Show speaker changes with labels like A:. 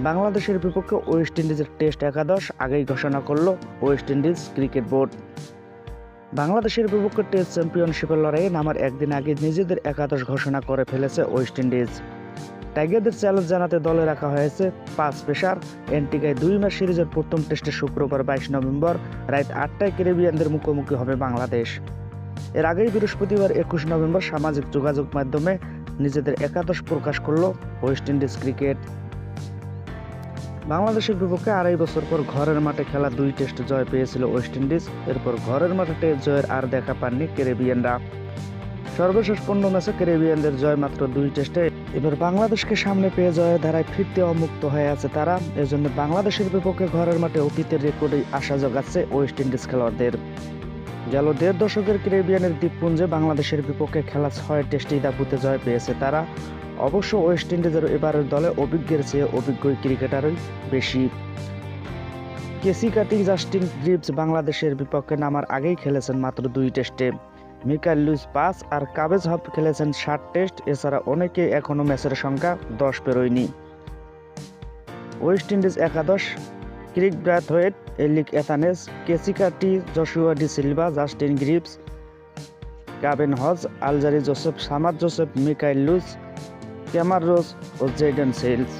A: বাংলাদেশের বিপক্ষে ওয়েস্ট ইন্ডিজের টেস্ট একাদশ আগেই ঘোষণা করল ওয়েস্ট ইন্ডিজ ক্রিকেট বোর্ড। বাংলাদেশের বিপক্ষে টেস্ট চ্যাম্পিয়নশিপের লড়াইয়ে নামার একদিন আগে নিজেদের একাদশ ঘোষণা করে ফেলেছে ওয়েস্ট ইন্ডিজ। টাইগারদের চ্যালেঞ্জ জানাতে দলে রাখা হয়েছে 5 পেসার। অ্যান্টিগায় 2 ম্যাচ সিরিজের প্রথম টেস্টে শুক্রবার 22 নভেম্বর রাত 8টায় ক্যারিবিয়ানদের মুখোমুখি হবে বাংলাদেশ। এর আগেই বৃহস্পতিবার 21 নভেম্বর সামাজিক যোগাযোগ মাধ্যমে নিজেদের একাদশ প্রকাশ করল ওয়েস্ট ইন্ডিজ ক্রিকেট। বাংলাদেশের বিপক্ষে 2.5 বছর পর ঘরের মাঠে খেলা 2 টেস্ট জয় পেয়েছিল ওয়েস্ট ইন্ডিজ। এরপর ঘরের মাঠে টেস্ট জয়ের আর দেখা পাননি ক্যারিবিয়ানরা। সর্বশেষ 15 ম্যাচে ক্যারিবিয়ানদের জয় মাত্র 2 টেস্টে। এবার বাংলাদেশকে সামনে পেয়ে জয়ের ধারায় ফিরতে অমুক্ত হয়ে আছে তারা। এজন্য বাংলাদেশের বিপক্ষে ঘরের মাঠে অতীতের রেকর্ডেই আশা জোগাচ্ছে ওয়েস্ট ইন্ডিজ খেলোয়াড়দের। গেল 1.5 দশকের ক্যারিবিয়ানের দ্বীপপুঞ্জে বাংলাদেশের বিপক্ষে খেলা 6 টেস্টেই দাপুতে জয় পেয়েছে তারা। অবশ্য ওয়েস্ট ইন্ডিজের এবারের দলে অভিজ্ঞের চেয়ে অভিজ্ঞ ক্রিকেটারই বেশি। কেসি কার্টিস, জাস্টিন গ্রিভস বাংলাদেশের বিপক্ষে নামার আগেই খেলেছেন মাত্র 2 টেস্টে। মিকাইল লুইস 5 আর কাবেজ হব খেলেছেন 60 টেস্ট। এছাড়া অনেকে এখনও ম্যাচের সংখ্যা 10 পেরোয়নি। ওয়েস্ট ইন্ডিজ একাদশ: Kraigg Brathwaite, Alick Athanaze, Keacy Carty, Joshua Da Silva, Justin Greaves, Kavem Hodge, Alzarri Joseph, Shamar Joseph, Mikyle Louis, Kemar Roach ও জেডেন সেলস।